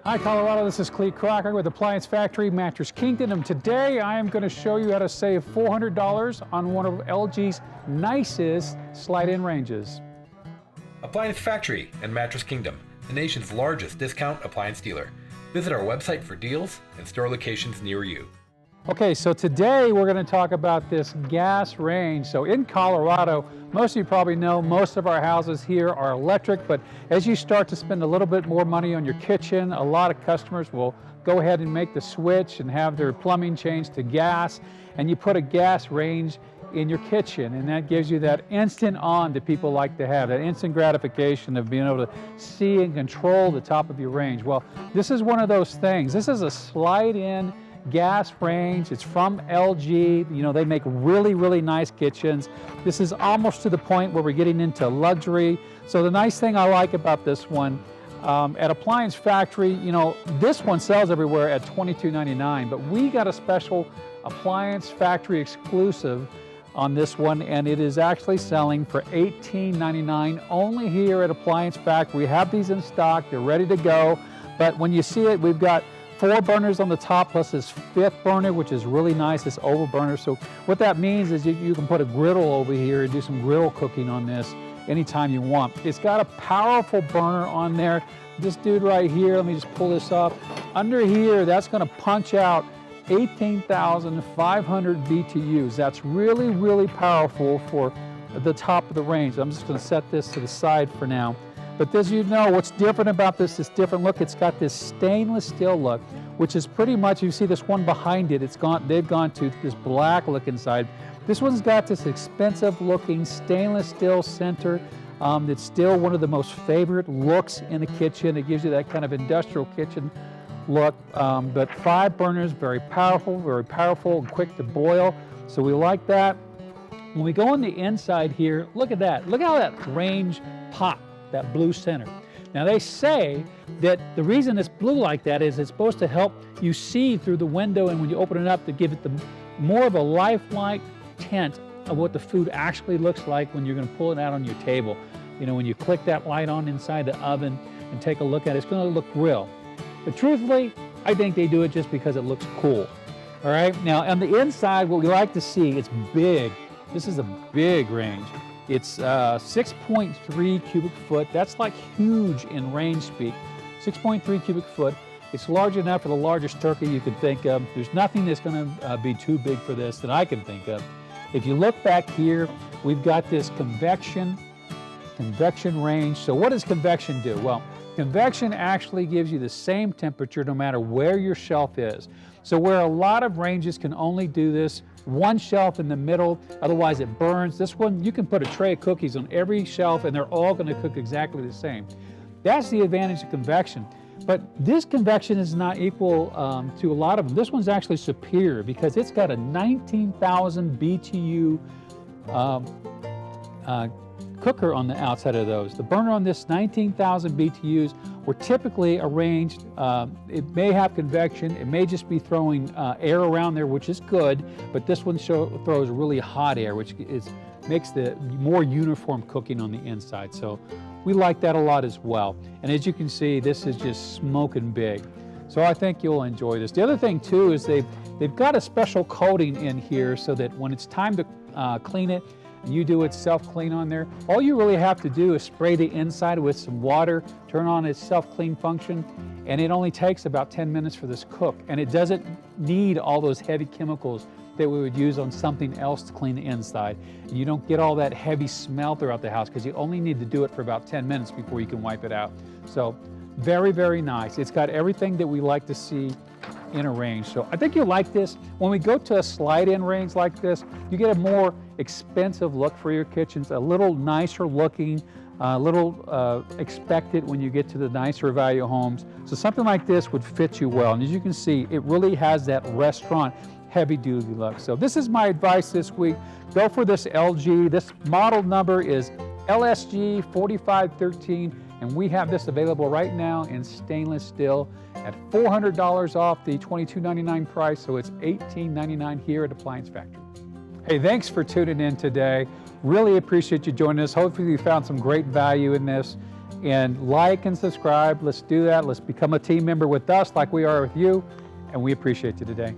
Hi Colorado, this is Cleat with Appliance Factory, Mattress Kingdom, and today I am going to show you how to save $400 on one of LG's nicest slide-in ranges. Appliance Factory and Mattress Kingdom, the nation's largest discount appliance dealer. Visit our website for deals and store locations near you. Okay, so today we're going to talk about this gas range. So in Colorado, most of you probably know most of our houses here are electric, but as you start to spend a little bit more money on your kitchen, a lot of customers will go ahead and make the switch and have their plumbing changed to gas, and you put a gas range in your kitchen, and that gives you that instant on that people like to have, that instant gratification of being able to see and control the top of your range. Well, this is one of those things. This is a slide-in gas range. It's from LG. You know, they make really, really nice kitchens. This is almost to the point where we're getting into luxury. So the nice thing I like about this one, at Appliance Factory, you know, this one sells everywhere at $22.99, but we got a special Appliance Factory exclusive on this one, and it is actually selling for $18.99 only here at Appliance Factory. We have these in stock. They're ready to go. But when you see it, we've got 4 burners on the top plus this 5th burner, which is really nice, this oval burner. So what that means is you can put a griddle over here and do some griddle cooking on this anytime you want. It's got a powerful burner on there. This dude right here, let me just pull this up. Under here, that's gonna punch out 18,500 BTUs. That's really, really powerful for the top of the range. I'm just gonna set this to the side for now. But as you know, what's different about this different look. It's got this stainless steel look, which is pretty much, you see this one behind it, they've gone to this black look inside. This one's got this expensive looking stainless steel center. It's still one of the most favorite looks in the kitchen. It gives you that kind of industrial kitchen look. But 5 burners, very powerful and quick to boil. So we like that. When we go on the inside here, look at that. Look how that range popped. That blue center. Now they say that the reason it's blue like that is it's supposed to help you see through the window, and when you open it up, to give it the more of a lifelike tint of what the food actually looks like when you're going to pull it out on your table. You know, when you click that light on inside the oven and take a look at it, it's going to look real. But truthfully, I think they do it just because it looks cool. All right, now on the inside, what we like to see, it's big. This is a big range. It's 6.3 cubic foot. That's like huge in range speak. 6.3 cubic foot. It's large enough for the largest turkey you could think of. There's nothing that's going to be too big for this that I can think of. If you look back here, we've got this convection range. So what does convection do? Well, convection actually gives you the same temperature no matter where your shelf is. So where a lot of ranges can only do this, one shelf in the middle, otherwise it burns. This one, you can put a tray of cookies on every shelf and they're all going to cook exactly the same. That's the advantage of convection. But this convection is not equal to a lot of them. This one's actually superior because it's got a 19,000 BTU cooker on the outside of those. The burner on this 19,000 BTUs were typically arranged, it may have convection, it may just be throwing air around there, which is good, but this one throws really hot air, which makes the more uniform cooking on the inside. So we like that a lot as well. And as you can see, this is just smoking big. So I think you'll enjoy this. The other thing too is they've got a special coating in here so that when it's time to clean it, and you do it self-clean on there, all you really have to do is spray the inside with some water, turn on its self-clean function, and it only takes about 10 minutes for this cook. And it doesn't need all those heavy chemicals that we would use on something else to clean the inside. And you don't get all that heavy smell throughout the house because you only need to do it for about 10 minutes before you can wipe it out. So very, very nice. It's got everything that we like to see in a range. So I think you'll like this. When we go to a slide-in range like this, you get a more expensive look for your kitchens, a little nicer looking, a little expected when you get to the nicer value homes. So something like this would fit you well. And as you can see, it really has that restaurant heavy-duty look. So this is my advice this week. Go for this LG. This model number is LSG 4513, and we have this available right now in stainless steel at $400 off the $22.99 price, so it's $18.99 here at Appliance Factory. Hey, thanks for tuning in today. Really appreciate you joining us. Hopefully you found some great value in this. and like and subscribe. Let's do that. Let's become a team member with us like we are with you, and we appreciate you today.